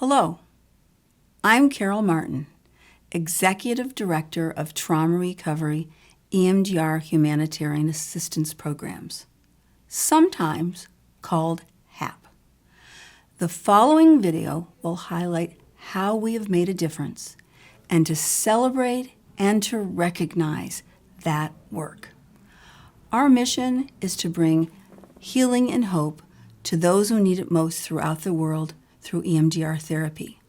Hello, I'm Carol Martin, Executive Director of Trauma Recovery EMDR Humanitarian Assistance Programs, sometimes called HAP. The following video will highlight how we have made a difference and to celebrate and to recognize that work. Our mission is to bring healing and hope to those who need it most throughout the world through EMDR therapy.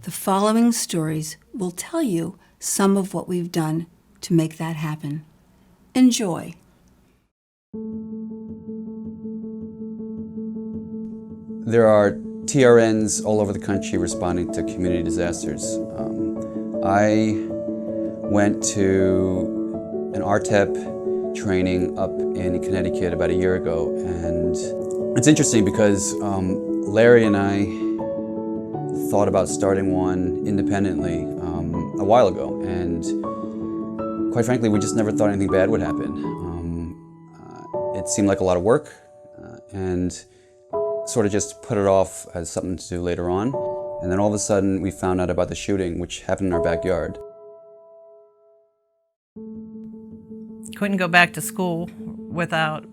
The following stories will tell you some of what we've done to make that happen. Enjoy. There are TRNs all over the country responding to community disasters. I went to an RTEP training up in Connecticut about a year ago, and it's interesting because Larry and I thought about starting one independently a while ago, and quite frankly, we just never thought anything bad would happen. It seemed like a lot of work, and sort of just put it off as something to do later on. And then all of a sudden, we found out about the shooting, which happened in our backyard. Couldn't go back to school without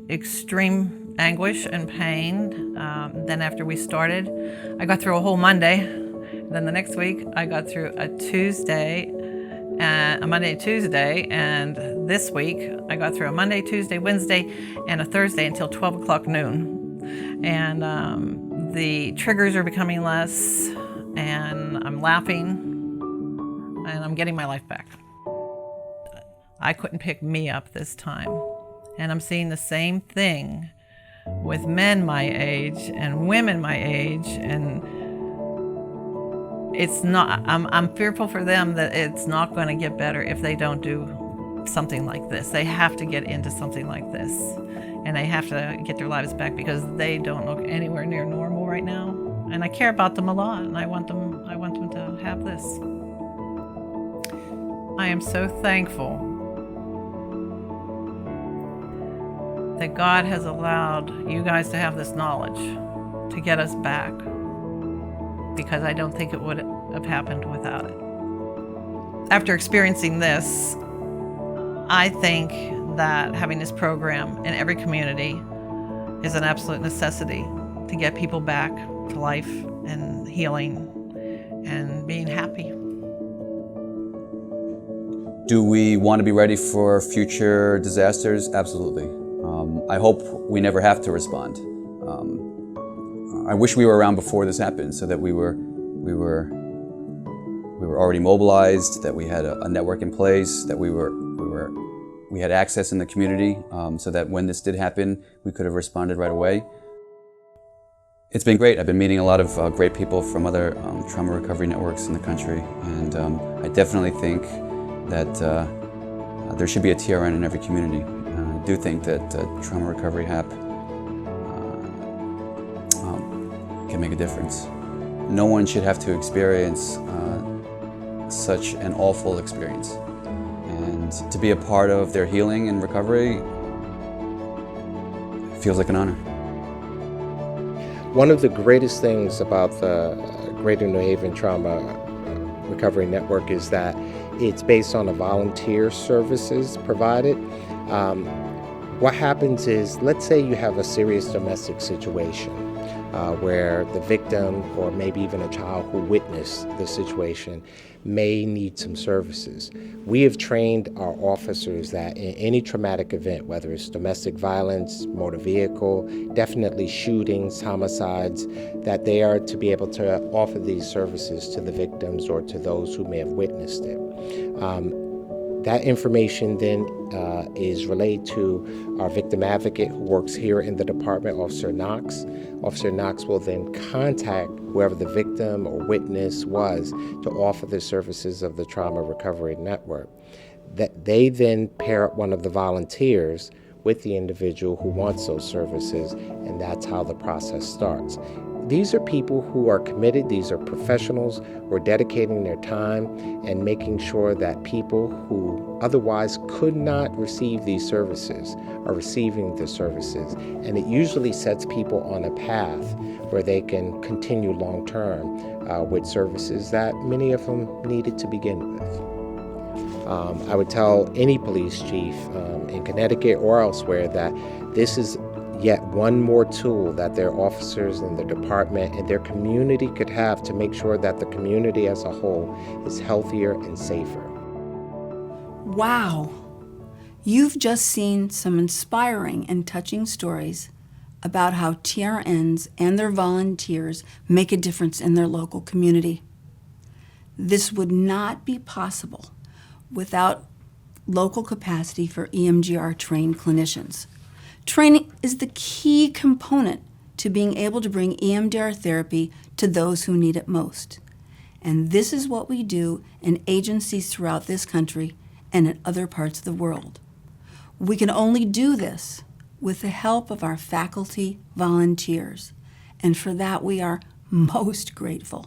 extreme anguish and pain. Then after we started, I got through a whole Monday. Then the next week, I got through a Monday, Tuesday, and this week, I got through a Monday, Tuesday, Wednesday, and a Thursday until 12 o'clock noon. And the triggers are becoming less, and I'm laughing, and I'm getting my life back. I couldn't pick me up this time. And I'm seeing the same thing with men my age and women my age, and it's not, I'm fearful for them that it's not going to get better if they don't do something like this. They have to get into something like this, and they have to get their lives back because they don't look anywhere near normal right now. And I care about them a lot, and I want them to have this. I am so thankful that God has allowed you guys to have this knowledge to get us back, because I don't think it would have happened without it. After experiencing this, I think that having this program in every community is an absolute necessity to get people back to life and healing and being happy. Do we want to be ready for future disasters? Absolutely. I hope we never have to respond. I wish we were around before this happened, so that we were already mobilized, that we had a network in place, that we had access in the community, so that when this did happen, we could have responded right away. It's been great. I've been meeting a lot of great people from other trauma recovery networks in the country, and I definitely think that there should be a TRN in every community. I do think that Trauma Recovery HAP can make a difference. No one should have to experience such an awful experience. And to be a part of their healing and recovery feels like an honor. One of the greatest things about the Greater New Haven Trauma Recovery Network is that it's based on the volunteer services provided. What happens is, let's say you have a serious domestic situation where the victim, or maybe even a child who witnessed the situation, may need some services. We have trained our officers that in any traumatic event, whether it's domestic violence, motor vehicle, definitely shootings, homicides, that they are to be able to offer these services to the victims or to those who may have witnessed it. That information then is relayed to our victim advocate who works here in the department, Officer Knox. Officer Knox will then contact whoever the victim or witness was to offer the services of the Trauma Recovery Network. That they then pair up one of the volunteers with the individual who wants those services, and that's how the process starts. these are people who are committed. These are professionals who are dedicating their time and making sure that people who otherwise could not receive these services are receiving the services. And it usually sets people on a path where they can continue long term with services that many of them needed to begin with. I would tell any police chief in Connecticut or elsewhere that this is yet one more tool that their officers and the department and their community could have to make sure that the community as a whole is healthier and safer. Wow! You've just seen some inspiring and touching stories about how TRNs and their volunteers make a difference in their local community. This would not be possible without local capacity for EMDR-trained clinicians. Training is the key component to being able to bring EMDR therapy to those who need it most. And this is what we do in agencies throughout this country and in other parts of the world. We can only do this with the help of our faculty volunteers, and for that we are most grateful.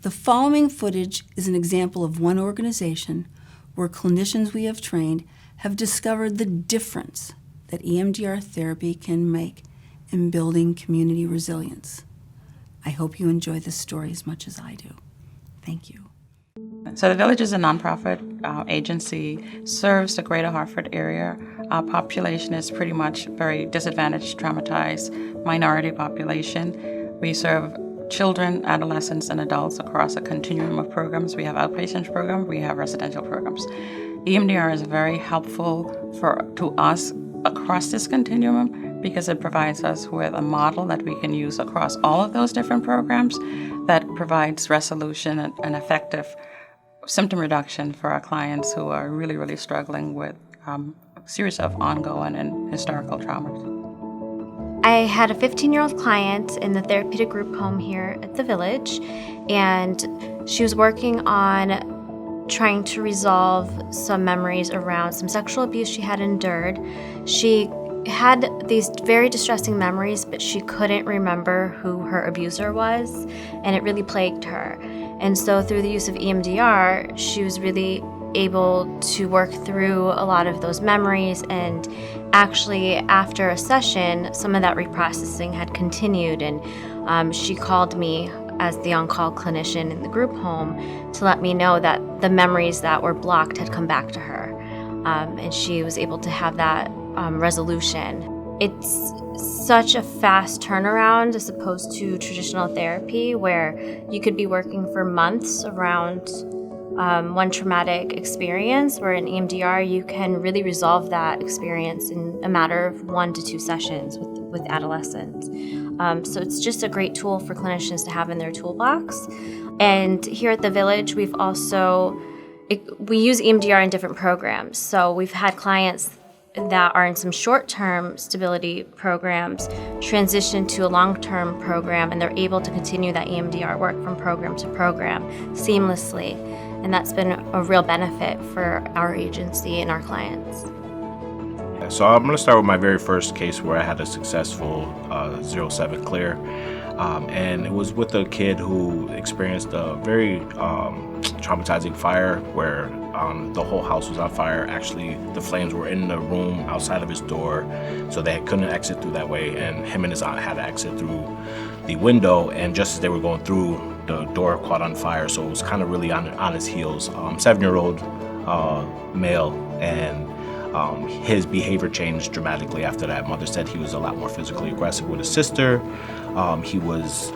The following footage is an example of one organization where clinicians we have trained have discovered the difference that EMDR therapy can make in building community resilience. I hope you enjoy this story as much as I do. Thank you. So the Village is a nonprofit agency, serves the greater Hartford area. Our population is pretty much very disadvantaged, traumatized, minority population. We serve children, adolescents, and adults across a continuum of programs. We have outpatient programs, we have residential programs. EMDR is very helpful to us across this continuum because it provides us with a model that we can use across all of those different programs that provides resolution and effective symptom reduction for our clients who are really, really struggling with a series of ongoing and historical traumas. I had a 15-year-old client in the therapeutic group home here at the Village, and she was working on trying to resolve some memories around some sexual abuse she had endured. She had these very distressing memories, but she couldn't remember who her abuser was, and it really plagued her. And so through the use of EMDR, she was really able to work through a lot of those memories, and actually after a session, some of that reprocessing had continued, and she called me as the on-call clinician in the group home to let me know that the memories that were blocked had come back to her, and she was able to have that resolution. It's such a fast turnaround as opposed to traditional therapy where you could be working for months around one traumatic experience, where in EMDR you can really resolve that experience in a matter of 1 to 2 sessions with adolescents. So it's just a great tool for clinicians to have in their toolbox. And here at the Village, we use EMDR in different programs. So we've had clients that are in some short-term stability programs transition to a long-term program, and they're able to continue that EMDR work from program to program seamlessly. And that's been a real benefit for our agency and our clients. So I'm going to start with my very first case where I had a successful 07 clear. And it was with a kid who experienced a very traumatizing fire where the whole house was on fire. Actually, the flames were in the room outside of his door, so they couldn't exit through that way. And him and his aunt had to exit through the window, and just as they were going through, the door caught on fire. So it was kind of really on his heels. 7-year-old male, and his behavior changed dramatically after that. Mother said he was a lot more physically aggressive with his sister. He was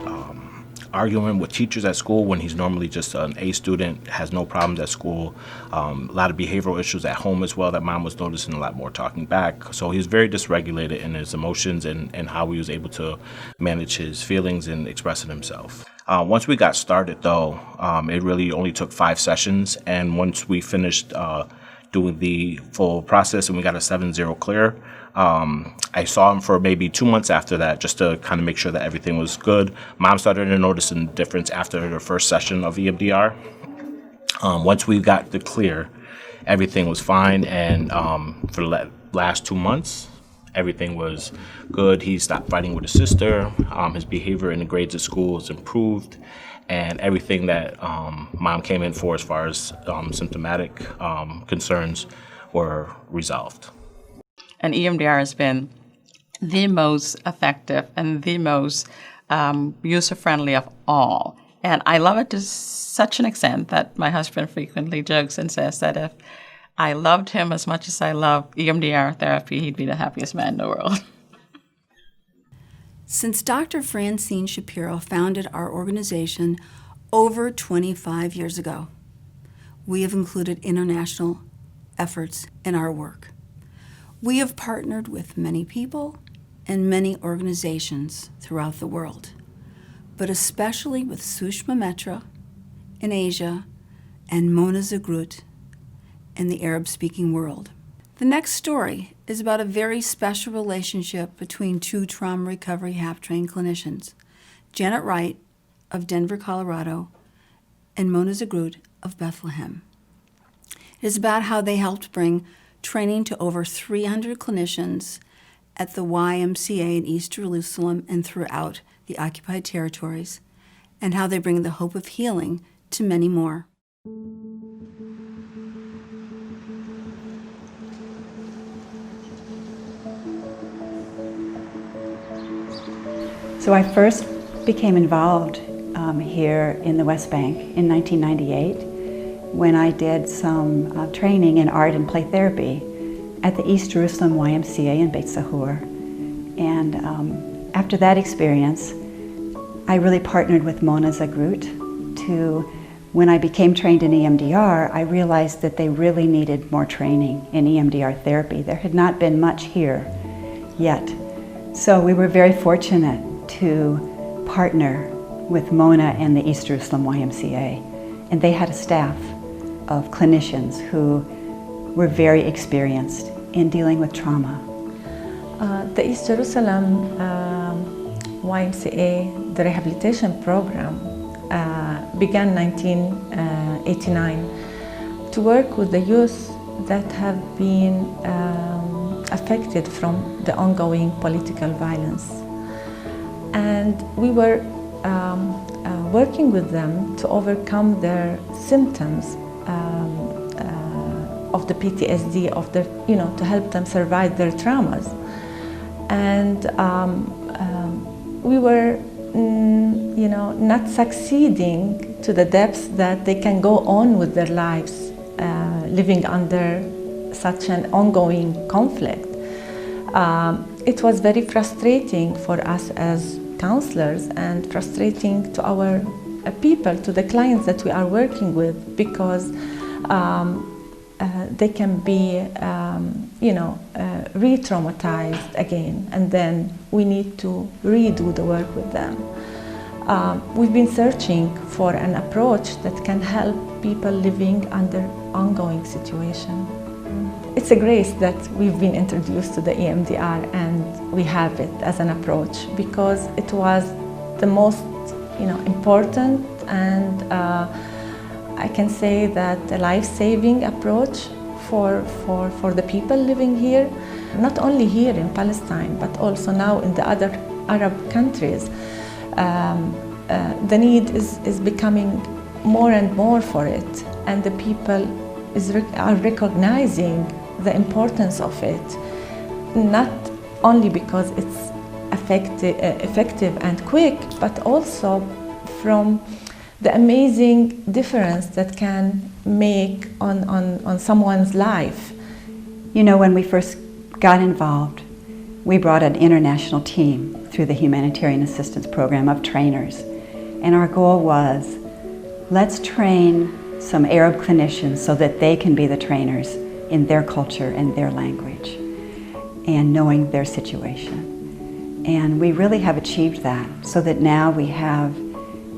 arguing with teachers at school when he's normally just an A student, has no problems at school. A lot of behavioral issues at home as well that mom was noticing, a lot more talking back. So he was very dysregulated in his emotions and how he was able to manage his feelings and expressing himself. Once we got started though, it really only took 5 sessions, and once we finished doing the full process and we got a 7-0 clear, I saw him for maybe 2 months after that just to kind of make sure that everything was good. Mom started to notice a difference after the first session of EMDR. Once we got the clear, everything was fine, and for the last 2 months, everything was good. He stopped fighting with his sister. His behavior in the grades at school was improved, and everything that mom came in for as far as symptomatic concerns were resolved. And EMDR has been the most effective and the most user-friendly of all. And I love it to such an extent that my husband frequently jokes and says that if I loved him as much as I love EMDR therapy, he'd be the happiest man in the world. Since Dr. Francine Shapiro founded our organization over 25 years ago, we have included international efforts in our work. We have partnered with many people and many organizations throughout the world, but especially with Sushma Mitra in Asia and Mona Zagrout in the Arab-speaking world. The next story is about a very special relationship between two trauma recovery HAP-trained clinicians, Janet Wright of Denver, Colorado, and Mona Zagrout of Bethlehem. It is about how they helped bring training to over 300 clinicians at the YMCA in East Jerusalem and throughout the occupied territories, and how they bring the hope of healing to many more. So I first became involved here in the West Bank in 1998 when I did some training in art and play therapy at the East Jerusalem YMCA in Beit Sahur. And after that experience, I really partnered with Mona Zagrout to, when I became trained in EMDR, I realized that they really needed more training in EMDR therapy. There had not been much here yet. So we were very fortunate to partner with Mona and the East Jerusalem YMCA. And they had a staff of clinicians who were very experienced in dealing with trauma. The East Jerusalem YMCA, the rehabilitation program, began in 1989 to work with the youth that have been affected from the ongoing political violence. And we were working with them to overcome their symptoms of the PTSD, of their, to help them survive their traumas. And we were, not succeeding to the depths that they can go on with their lives, living under such an ongoing conflict. It was very frustrating for us as counselors and frustrating to our people, to the clients that we are working with, because they can be, re-traumatized again, and then we need to redo the work with them. We've been searching for an approach that can help people living under ongoing situation. It's a grace that we've been introduced to the EMDR and we have it as an approach, because it was the most important and I can say that a life-saving approach for the people living here, not only here in Palestine, but also now in the other Arab countries. The need is becoming more and more for it, and the people are recognizing the importance of it, not only because it's effective and quick, but also from the amazing difference that can make on someone's life. When we first got involved, we brought an international team through the Humanitarian Assistance Program of trainers. And our goal was, let's train some Arab clinicians so that they can be the trainers in their culture and their language and knowing their situation. And we really have achieved that, so that now we have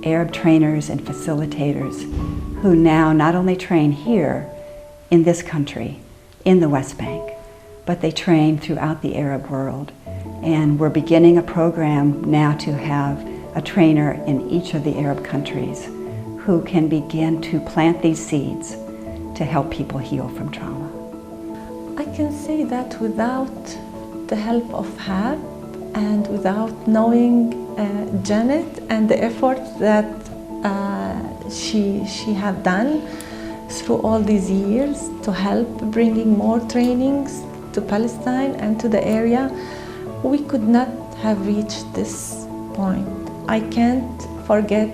Arab trainers and facilitators who now not only train here in this country, in the West Bank, but they train throughout the Arab world. And we're beginning a program now to have a trainer in each of the Arab countries who can begin to plant these seeds to help people heal from trauma. I can say that without the help of HAP and without knowing Janet and the effort that she have done through all these years to help bringing more trainings to Palestine and to the area, we could not have reached this point. I can't forget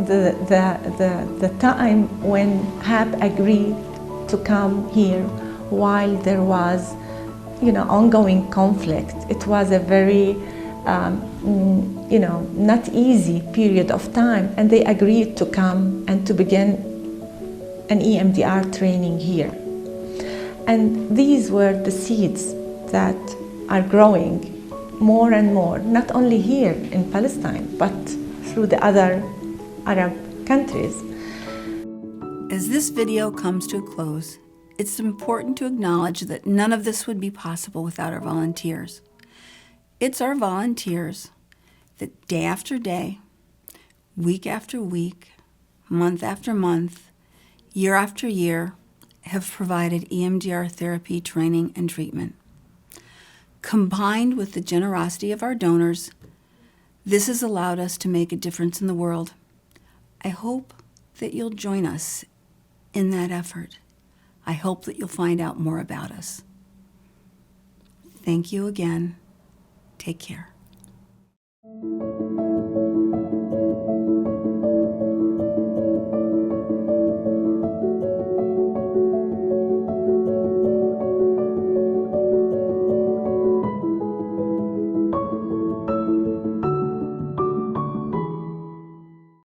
the time when HAP agreed to come here while there was, ongoing conflict. It was a very, not easy period of time, and they agreed to come and to begin an EMDR training here. And these were the seeds that are growing more and more, not only here in Palestine, but through the other Arab countries. As this video comes to a close, it's important to acknowledge that none of this would be possible without our volunteers. It's our volunteers that day after day, week after week, month after month, year after year, have provided EMDR therapy training and treatment. Combined with the generosity of our donors, this has allowed us to make a difference in the world. I hope that you'll join us in that effort. I hope that you'll find out more about us. Thank you again. Take care.